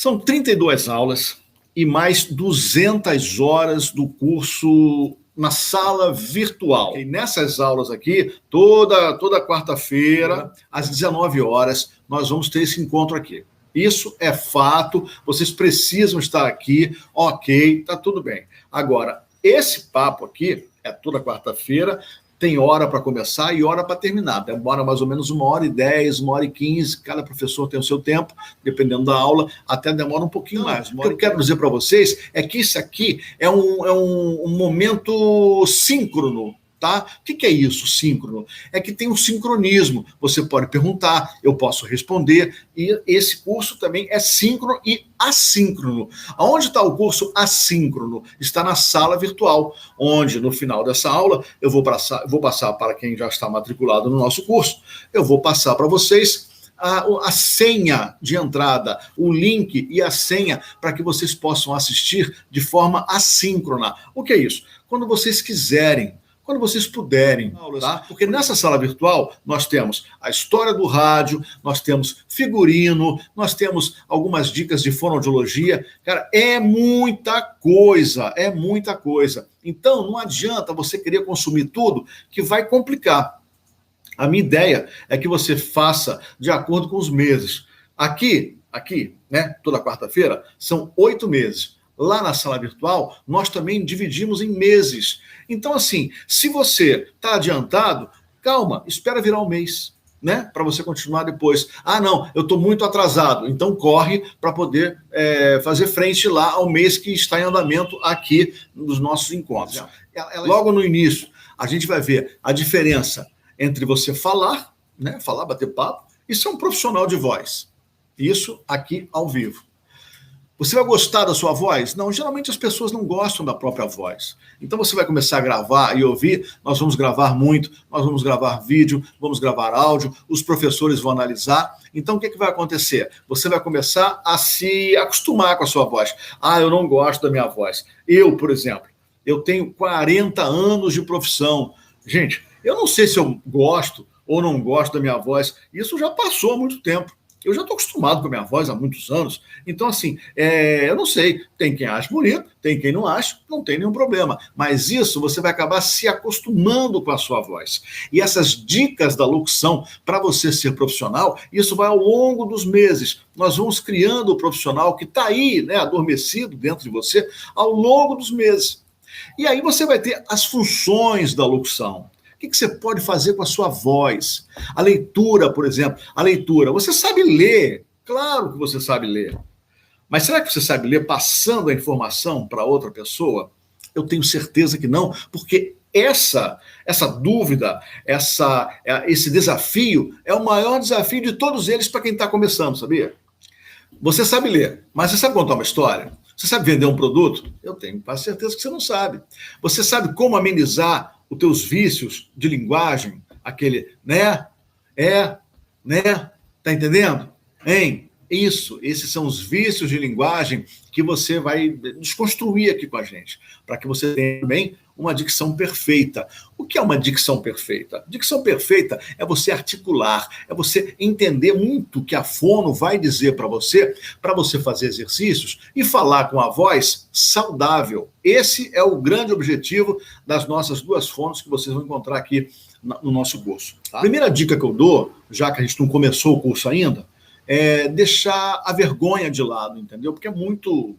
São 32 aulas e mais 200 horas do curso na sala virtual. E nessas aulas aqui, toda quarta-feira, às 19 horas, nós vamos ter esse encontro aqui. Isso é fato, vocês precisam estar aqui, ok, tá tudo bem. Agora, esse papo aqui é toda quarta-feira, tem hora para começar e hora para terminar. Demora mais ou menos 1h10, 1h15, cada professor tem o seu tempo, dependendo da aula, até demora um pouquinho mais. O que eu quero dizer para vocês é que isso aqui é um momento síncrono. Tá? O que é isso, síncrono? É que tem um sincronismo. Você pode perguntar, eu posso responder, e esse curso também é síncrono e assíncrono. Aonde está o curso assíncrono? Está na sala virtual, onde no final dessa aula eu vou passar para quem já está matriculado no nosso curso, eu vou passar para vocês a senha de entrada, o link e a senha para que vocês possam assistir de forma assíncrona. O que é isso? Quando vocês quiserem, quando vocês puderem, tá? Porque nessa sala virtual nós temos a história do rádio, nós temos figurino, nós temos algumas dicas de fonoaudiologia. Cara, é muita coisa, é muita coisa. Então não adianta você querer consumir tudo, que vai complicar. A minha ideia é que você faça de acordo com os meses. Aqui, né, toda quarta-feira, são 8 meses. Lá na sala virtual, nós também dividimos em meses. Então, assim, se você está adiantado, calma, espera virar um mês, né? Para você continuar depois. Ah, não, eu estou muito atrasado. Então, corre para poder fazer frente lá ao mês que está em andamento aqui nos nossos encontros. Logo no início, a gente vai ver a diferença entre você falar, né? Falar, bater papo, e ser um profissional de voz. Isso aqui ao vivo. Você vai gostar da sua voz? Não, geralmente as pessoas não gostam da própria voz. Então você vai começar a gravar e ouvir, nós vamos gravar muito, nós vamos gravar vídeo, vamos gravar áudio, os professores vão analisar. Então o que vai acontecer? Você vai começar a se acostumar com a sua voz. Ah, eu não gosto da minha voz. Eu, por exemplo, eu tenho 40 anos de profissão. Gente, eu não sei se eu gosto ou não gosto da minha voz. Isso já passou há muito tempo. Eu já estou acostumado com a minha voz há muitos anos. Então, assim, eu não sei. Tem quem acha bonito, tem quem não acha, não tem nenhum problema. Mas isso você vai acabar se acostumando com a sua voz. E essas dicas da locução para você ser profissional, isso vai ao longo dos meses. Nós vamos criando o profissional que está aí, né, adormecido dentro de você, ao longo dos meses. E aí você vai ter as funções da locução. O que você pode fazer com a sua voz? A leitura, por exemplo. A leitura. Você sabe ler. Claro que você sabe ler. Mas será que você sabe ler passando a informação para outra pessoa? Eu tenho certeza que não, porque essa dúvida, esse desafio é o maior desafio de todos eles para quem está começando, sabia? Você sabe ler, mas você sabe contar uma história? Você sabe vender um produto? Eu tenho quase certeza que você não sabe. Você sabe como amenizar os teus vícios de linguagem, aquele né, tá entendendo? Hein? Isso, esses são os vícios de linguagem que você vai desconstruir aqui com a gente, para que você tenha também uma dicção perfeita. O que é uma dicção perfeita? Dicção perfeita é você articular, é você entender muito o que a fono vai dizer para você fazer exercícios e falar com a voz saudável. Esse é o grande objetivo das nossas duas fonos que vocês vão encontrar aqui no nosso curso. Tá? A primeira dica que eu dou, já que a gente não começou o curso ainda, é deixar a vergonha de lado, entendeu? Porque é muito...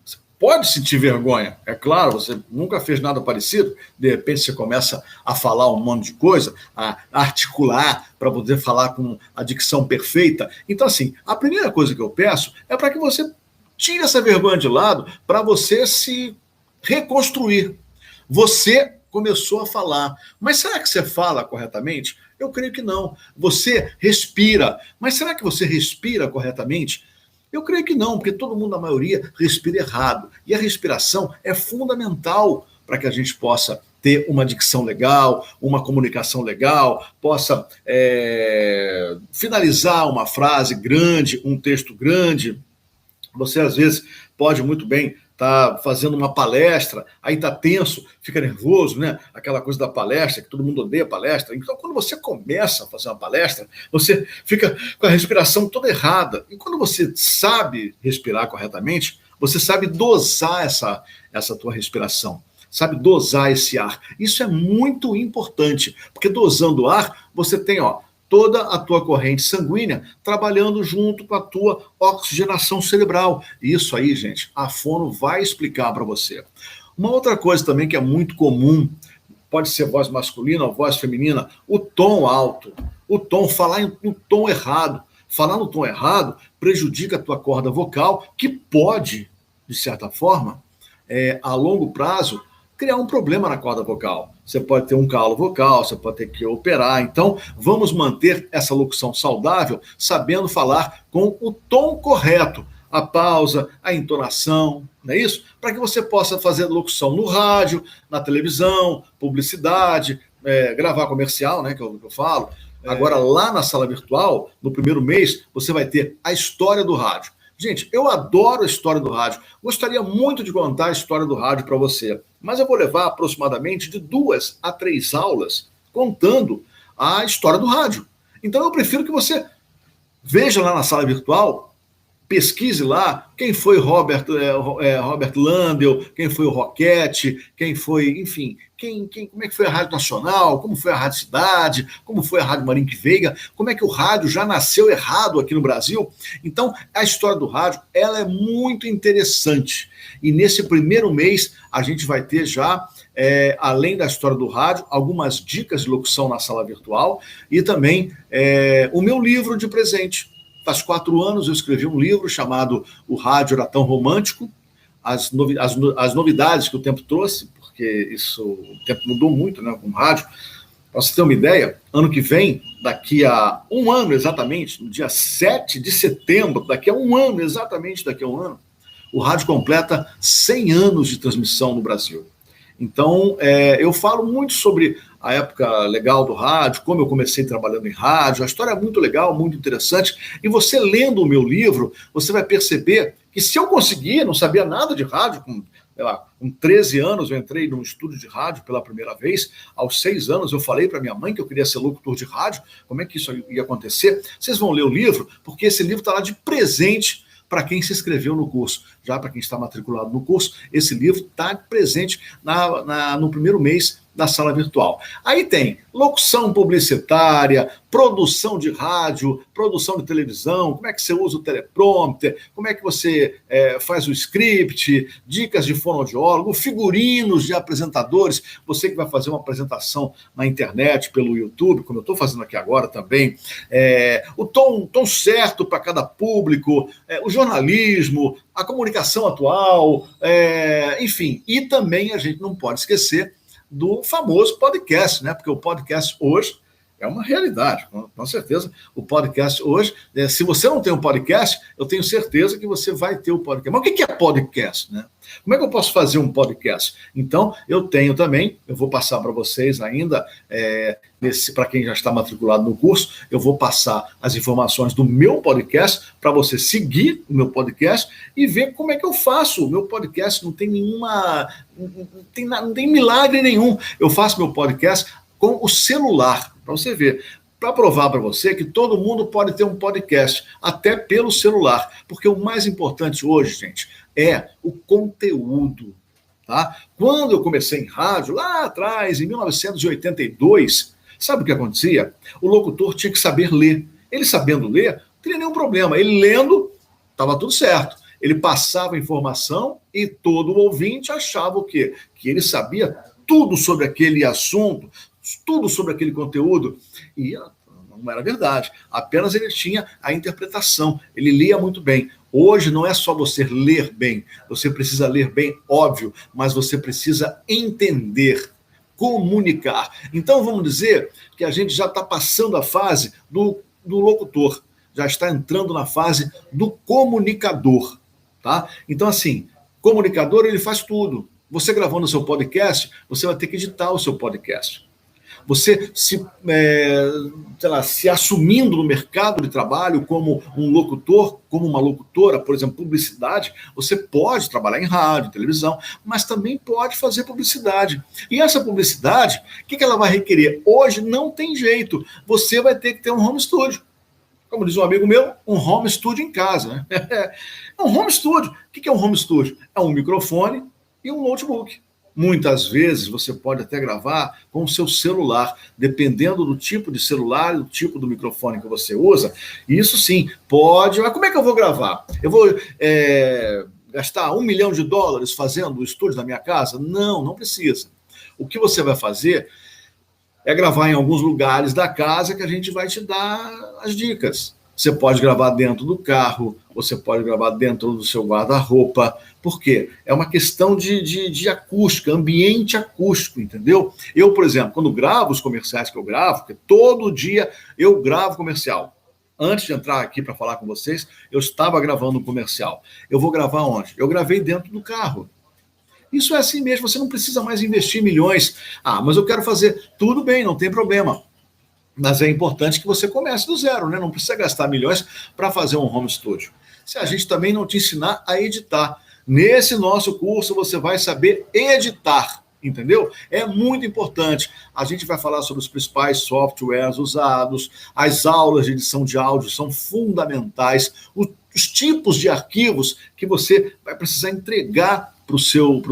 Você pode sentir vergonha, é claro, você nunca fez nada parecido, de repente você começa a falar um monte de coisa, a articular para poder falar com a dicção perfeita. Então, assim, a primeira coisa que eu peço é para que você tire essa vergonha de lado para você se reconstruir. Você começou a falar, mas será que você fala corretamente? Eu creio que não. Você respira, mas será que você respira corretamente? Eu creio que não, porque todo mundo, a maioria, respira errado. E a respiração é fundamental para que a gente possa ter uma dicção legal, uma comunicação legal, possa finalizar uma frase grande, um texto grande. Você, às vezes, pode muito bem está fazendo uma palestra, aí está tenso, fica nervoso, né? Aquela coisa da palestra, que todo mundo odeia palestra. Então, quando você começa a fazer uma palestra, você fica com a respiração toda errada. E quando você sabe respirar corretamente, você sabe dosar essa tua respiração, sabe dosar esse ar. Isso é muito importante, porque dosando o ar, você tem, toda a tua corrente sanguínea trabalhando junto com a tua oxigenação cerebral. Isso aí, gente, a fono vai explicar para você. Uma outra coisa também que é muito comum, pode ser voz masculina ou voz feminina, o tom alto, o tom, falar no tom errado. Falar no tom errado prejudica a tua corda vocal, que pode, de certa forma, a longo prazo, criar um problema na corda vocal. Você pode ter um calo vocal, você pode ter que operar. Então, vamos manter essa locução saudável, sabendo falar com o tom correto, a pausa, a entonação, não é isso? Para que você possa fazer locução no rádio, na televisão, publicidade, gravar comercial, né, que eu falo. Agora, lá na sala virtual, no primeiro mês, você vai ter a história do rádio. Gente, eu adoro a história do rádio. Gostaria muito de contar a história do rádio para você, mas eu vou levar aproximadamente de 2 a 3 aulas contando a história do rádio. Então eu prefiro que você veja lá na sala virtual, pesquise lá quem foi Robert Landel, quem foi o Roquette, quem foi, enfim, como é que foi a Rádio Nacional, como foi a Rádio Cidade, como foi a Rádio Marinque Veiga, como é que o rádio já nasceu errado aqui no Brasil. Então, a história do rádio, ela é muito interessante. E nesse primeiro mês, a gente vai ter já, além da história do rádio, algumas dicas de locução na sala virtual e também o meu livro de presente. Faz 4 anos eu escrevi um livro chamado O Rádio Era Tão Romântico, as novidades que o tempo trouxe, porque o tempo mudou muito, né, com o rádio. Para você ter uma ideia, ano que vem, daqui a um ano exatamente, no dia 7 de setembro, daqui a um ano, o rádio completa 100 anos de transmissão no Brasil. Então, eu falo muito sobre a época legal do rádio, como eu comecei trabalhando em rádio, a história é muito legal, muito interessante, e você lendo o meu livro, você vai perceber que se eu conseguir, não sabia nada de rádio, com 13 anos eu entrei num estúdio de rádio pela primeira vez, aos 6 anos eu falei para minha mãe que eu queria ser locutor de rádio, como é que isso ia acontecer? Vocês vão ler o livro, porque esse livro está lá de presente para quem se inscreveu no curso. Já para quem está matriculado no curso, esse livro está presente no primeiro mês da sala virtual. Aí tem locução publicitária, produção de rádio, produção de televisão, como é que você usa o teleprompter, como é que você faz o script, dicas de fonoaudiólogo, figurinos de apresentadores, você que vai fazer uma apresentação na internet, pelo YouTube, como eu estou fazendo aqui agora também, o tom certo para cada público, o jornalismo, a comunicação atual, enfim, e também a gente não pode esquecer do famoso podcast, né? Porque o podcast hoje é uma realidade, com certeza. O podcast hoje, se você não tem um podcast, eu tenho certeza que você vai ter o podcast. Mas o que é podcast, né? Como é que eu posso fazer um podcast? Então, eu tenho também, eu vou passar para vocês ainda, para quem já está matriculado no curso, eu vou passar as informações do meu podcast para você seguir o meu podcast e ver como é que eu faço. O meu podcast não tem não tem milagre nenhum. Eu faço meu podcast com o celular, para você ver. Para provar para você que todo mundo pode ter um podcast, até pelo celular. Porque o mais importante hoje, gente, é o conteúdo. Tá? Quando eu comecei em rádio, lá atrás, em 1982, sabe o que acontecia? O locutor tinha que saber ler. Ele sabendo ler, não teria nenhum problema. Ele lendo, estava tudo certo. Ele passava a informação e todo ouvinte achava o quê? Que ele sabia tudo sobre aquele assunto, tudo sobre aquele conteúdo, e não era verdade, apenas ele tinha a interpretação, ele lia muito bem. Hoje não é só você ler bem, você precisa ler bem, óbvio, mas você precisa entender, comunicar. Então vamos dizer que a gente já está passando a fase do locutor, já está entrando na fase do comunicador, tá? Então assim, comunicador ele faz tudo. Você gravando o seu podcast, você vai ter que editar o seu podcast. Você se assumindo no mercado de trabalho como um locutor, como uma locutora, por exemplo, publicidade, você pode trabalhar em rádio, televisão, mas também pode fazer publicidade. E essa publicidade, o que ela vai requerer? Hoje não tem jeito, você vai ter que ter um home studio. Como diz um amigo meu, um home studio em casa. Né? É um home studio. O que é um home studio? É um microfone e um notebook. Muitas vezes você pode até gravar com o seu celular, dependendo do tipo de celular e do tipo do microfone que você usa. Isso sim, pode. Mas como é que eu vou gravar? Eu vou gastar $1 milhão fazendo o estúdio da minha casa? Não, não precisa. O que você vai fazer é gravar em alguns lugares da casa que a gente vai te dar as dicas. Você pode gravar dentro do carro, você pode gravar dentro do seu guarda-roupa. Por quê? É uma questão de acústica, ambiente acústico, entendeu? Eu, por exemplo, quando gravo os comerciais que eu gravo, porque todo dia eu gravo comercial. Antes de entrar aqui para falar com vocês, eu estava gravando um comercial. Eu vou gravar onde? Eu gravei dentro do carro. Isso é assim mesmo, você não precisa mais investir milhões. Ah, mas eu quero fazer. Tudo bem, não tem problema. Mas é importante que você comece do zero, né? Não precisa gastar milhões para fazer um home studio. Se a gente também não te ensinar a editar. Nesse nosso curso você vai saber editar, entendeu? É muito importante. A gente vai falar sobre os principais softwares usados, as aulas de edição de áudio são fundamentais, os tipos de arquivos que você vai precisar entregar para o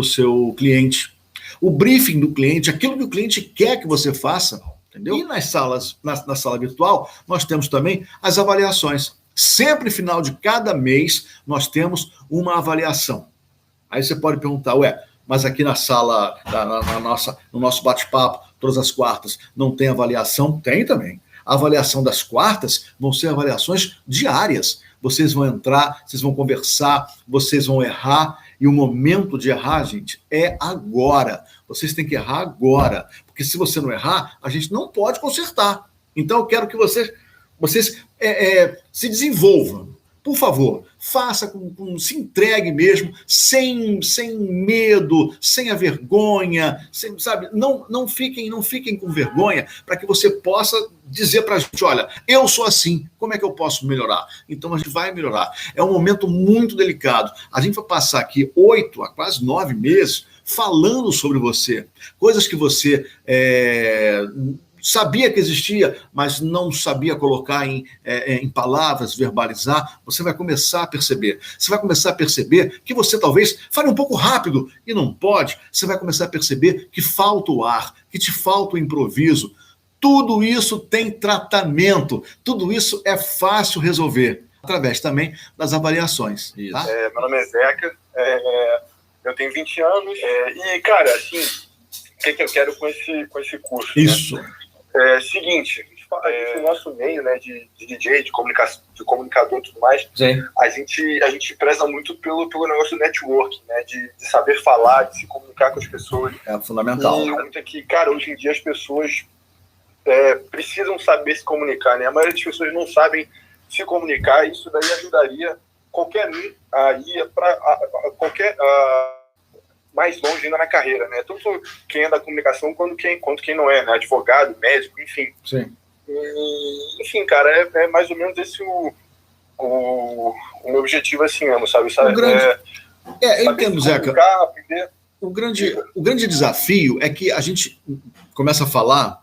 seu cliente. O briefing do cliente, aquilo que o cliente quer que você faça. Entendeu? E nas salas, na sala virtual, nós temos também as avaliações. Sempre final de cada mês, nós temos uma avaliação. Aí você pode perguntar, mas aqui na sala, no nosso bate-papo, todas as quartas, não tem avaliação? Tem também. A avaliação das quartas vão ser avaliações diárias. Vocês vão entrar, vocês vão conversar, vocês vão errar, e o momento de errar, gente, é agora. Vocês têm que errar agora, porque se você não errar, a gente não pode consertar. Então eu quero que vocês se desenvolvam. Por favor, faça, se entregue mesmo, sem medo, sem a vergonha, sabe? Não fiquem com vergonha, para que você possa dizer para a gente, olha, eu sou assim, como é que eu posso melhorar? Então a gente vai melhorar. É um momento muito delicado. A gente vai passar aqui 8 a quase 9 meses falando sobre você, coisas que você sabia que existia, mas não sabia colocar em palavras, verbalizar. Você vai começar a perceber. Você vai começar a perceber que você talvez fale um pouco rápido e não pode. Você vai começar a perceber que falta o ar, que te falta o improviso. Tudo isso tem tratamento. Tudo isso é fácil resolver, através também das avaliações. Tá? Meu nome é Zeca, eu tenho 20 anos e, cara, assim, o que eu quero com esse curso? Isso. Né? Seguinte, no nosso meio, né, de DJ, de comunicador e tudo mais, a gente preza muito pelo negócio do networking, né, de saber falar, de se comunicar com as pessoas. É fundamental. E muito aqui, cara, hoje em dia as pessoas precisam saber se comunicar, né? A maioria das pessoas não sabem se comunicar, e isso daí ajudaria qualquer um a ir para qualquer... mais longe ainda na carreira, né? Tanto quem é da comunicação quanto quem não é, né? Advogado, médico, enfim. Sim. E, enfim, cara, é mais ou menos esse o meu objetivo esse ano, sabe? Eu entendo, Zeca. Aprender. O grande desafio é que a gente começa a falar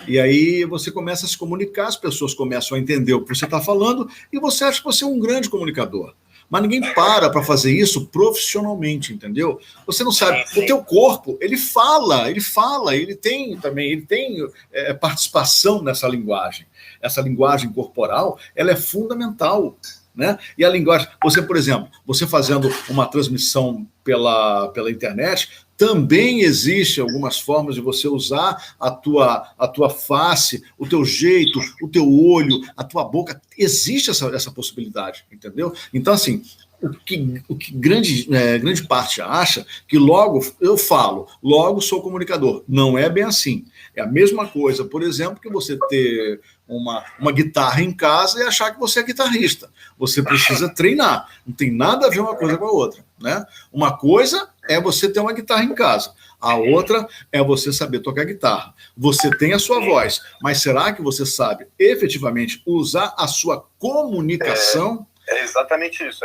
e aí você começa a se comunicar, as pessoas começam a entender o que você está falando e você acha que você é um grande comunicador. Mas ninguém para fazer isso profissionalmente, entendeu? Você não sabe. Sim. O teu corpo, ele fala, ele tem participação nessa linguagem. Essa linguagem corporal, ela é fundamental, né? E a linguagem, você, por exemplo, você fazendo uma transmissão pela internet, também existe algumas formas de você usar a tua face, o teu jeito, o teu olho, a tua boca. Existe essa possibilidade, entendeu? Então, assim, o que grande parte acha que logo eu falo, logo sou comunicador. Não é bem assim. É a mesma coisa, por exemplo, que você ter uma guitarra em casa e achar que você é guitarrista. Você precisa treinar. Não tem nada a ver uma coisa com a outra, né? Uma coisa é você ter uma guitarra em casa. A outra é você saber tocar guitarra. Você tem a sua voz, mas será que você sabe efetivamente usar a sua comunicação? É exatamente isso,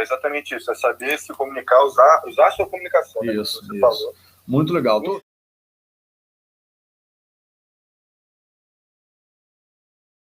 é saber se comunicar, usar a sua comunicação. Isso, né, isso. Muito legal.